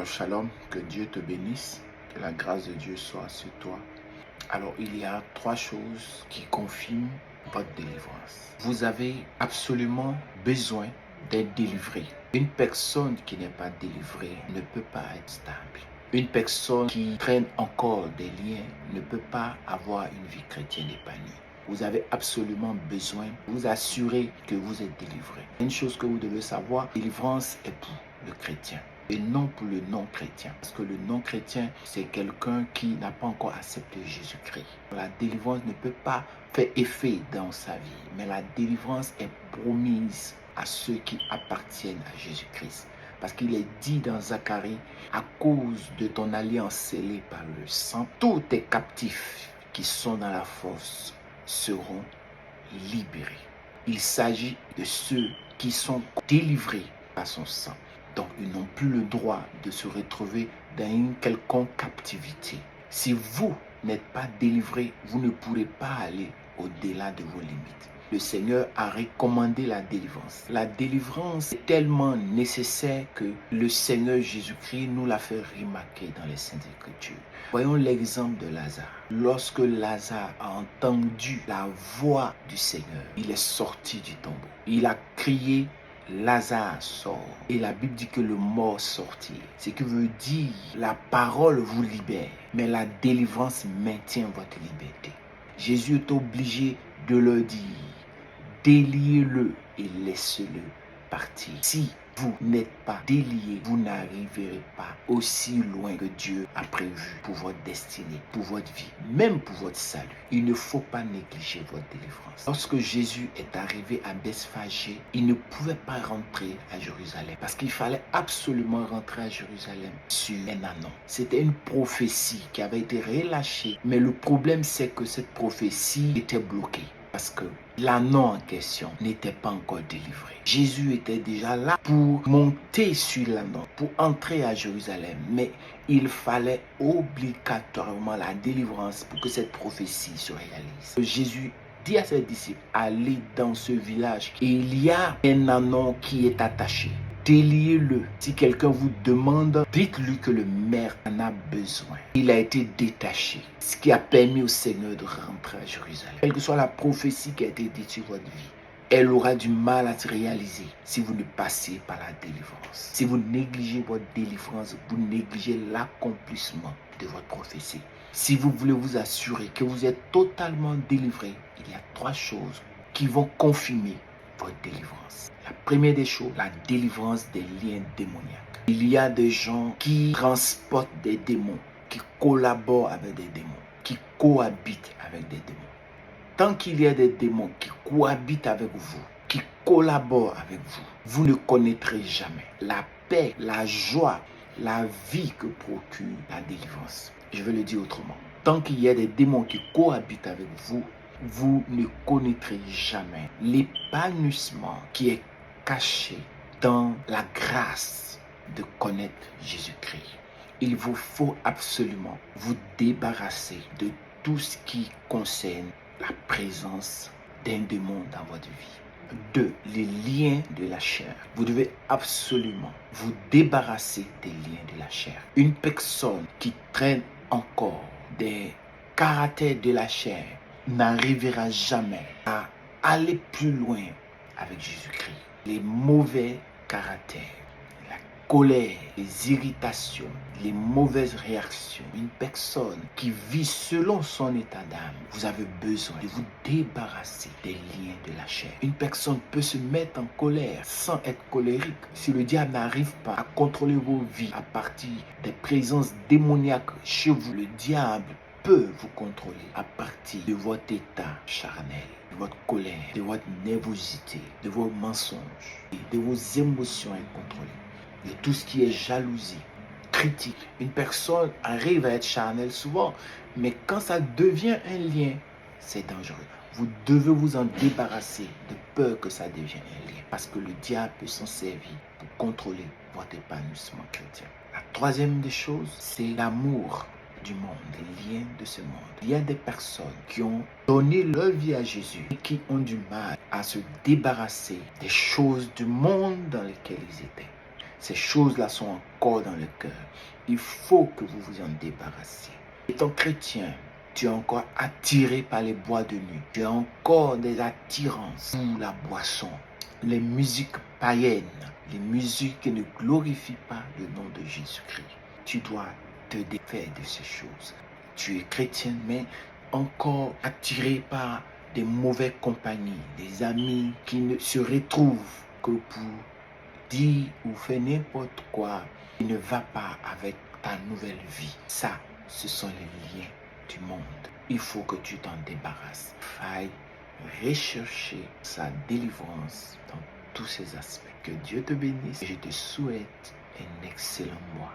Shalom, que Dieu te bénisse, que la grâce de Dieu soit sur toi. Alors, il y a trois choses qui confirment votre délivrance. Vous avez absolument besoin d'être délivré. Une personne qui n'est pas délivrée ne peut pas être stable. Une personne qui traîne encore des liens ne peut pas avoir une vie chrétienne épanouie. Vous avez absolument besoin de vous assurer que vous êtes délivré. Une chose que vous devez savoir, délivrance est pour le chrétien et non pour le non-chrétien. Parce que le non-chrétien, c'est quelqu'un qui n'a pas encore accepté Jésus-Christ. La délivrance ne peut pas faire effet dans sa vie, mais la délivrance est promise à ceux qui appartiennent à Jésus-Christ. Parce qu'il est dit dans Zacharie, à cause de ton alliance scellée par le sang, tous tes captifs qui sont dans la fosse seront libérés. Il s'agit de ceux qui sont délivrés par son sang. Donc, ils n'ont plus le droit de se retrouver dans une quelconque captivité. Si vous n'êtes pas délivré, vous ne pourrez pas aller au-delà de vos limites. Le Seigneur a recommandé la délivrance. La délivrance est tellement nécessaire que le Seigneur Jésus-Christ nous l'a fait remarquer dans les Saintes Écritures. Voyons l'exemple de Lazare. Lorsque Lazare a entendu la voix du Seigneur, il est sorti du tombeau. Il a crié, Lazare sort. Et la Bible dit que le mort sortit. Ce qui veut dire la parole vous libère, mais la délivrance maintient votre liberté. Jésus est obligé de leur dire, déliez-le et laissez-le partir. Si vous n'êtes pas délié, vous n'arriverez pas aussi loin que Dieu a prévu pour votre destinée, pour votre vie, même pour votre salut. Il ne faut pas négliger votre délivrance. Lorsque Jésus est arrivé à Bethphagée, il ne pouvait pas rentrer à Jérusalem parce qu'il fallait absolument rentrer à Jérusalem sur un anon. C'était une prophétie qui avait été relâchée, mais le problème c'est que cette prophétie était bloquée. Parce que l'anon en question n'était pas encore délivré. Jésus était déjà là pour monter sur l'anon, pour entrer à Jérusalem. Mais il fallait obligatoirement la délivrance pour que cette prophétie se réalise. Jésus dit à ses disciples, allez dans ce village et il y a un anon qui est attaché. Déliez-le. Si quelqu'un vous demande, dites-lui que le maire en a besoin. Il a été détaché, ce qui a permis au Seigneur de rentrer à Jérusalem. Quelle que soit la prophétie qui a été dite sur votre vie, elle aura du mal à se réaliser si vous ne passez par la délivrance. Si vous négligez votre délivrance, vous négligez l'accomplissement de votre prophétie. Si vous voulez vous assurer que vous êtes totalement délivré, il y a trois choses qui vont confirmer votre délivrance. La première des choses, la délivrance des liens démoniaques. Il y a des gens qui transportent des démons, qui collaborent avec des démons, qui cohabitent avec des démons. Tant qu'il y a des démons qui cohabitent avec vous, qui collaborent avec vous, vous ne connaîtrez jamais la paix, la joie, la vie que procure la délivrance. Je vais le dire autrement. Tant qu'il y a des démons qui cohabitent avec vous, vous ne connaîtrez jamais l'épanouissement qui est caché dans la grâce de connaître Jésus-Christ. Il vous faut absolument vous débarrasser de tout ce qui concerne la présence d'un démon dans votre vie. 2. Les liens de la chair. Vous devez absolument vous débarrasser des liens de la chair. Une personne qui traîne encore des caractères de la chair n'arrivera jamais à aller plus loin avec Jésus-Christ. Les mauvais caractères, la colère, les irritations, les mauvaises réactions. Une personne qui vit selon son état d'âme, vous avez besoin de vous débarrasser des liens de la chair. Une personne peut se mettre en colère sans être colérique. Si le diable n'arrive pas à contrôler vos vies à partir des présences démoniaques chez vous, le diable peut vous contrôler à partir de votre état charnel, de votre colère, de votre nervosité, de vos mensonges, de vos émotions incontrôlées, de tout ce qui est jalousie, critique. Une personne arrive à être charnelle souvent, mais quand ça devient un lien, c'est dangereux. Vous devez vous en débarrasser de peur que ça devienne un lien, parce que le diable peut s'en servir pour contrôler votre épanouissement chrétien. La troisième des choses, c'est l'amour du monde, les liens de ce monde. Il y a des personnes qui ont donné leur vie à Jésus et qui ont du mal à se débarrasser des choses du monde dans lesquelles ils étaient. Ces choses-là sont encore dans le cœur. Il faut que vous vous en débarrassiez. Étant chrétien, tu es encore attiré par les boîtes de nuit. Tu as encore des attirances pour la boisson, les musiques païennes, les musiques qui ne glorifient pas le nom de Jésus-Christ. Tu dois te défaire de ces choses. Tu es chrétien, mais encore attiré par des mauvaises compagnies, des amis qui ne se retrouvent que pour dire ou faire n'importe quoi qui ne va pas avec ta nouvelle vie. Ça, ce sont les liens du monde. Il faut que tu t'en débarrasses. Faille rechercher sa délivrance dans tous ces aspects. Que Dieu te bénisse et je te souhaite un excellent mois.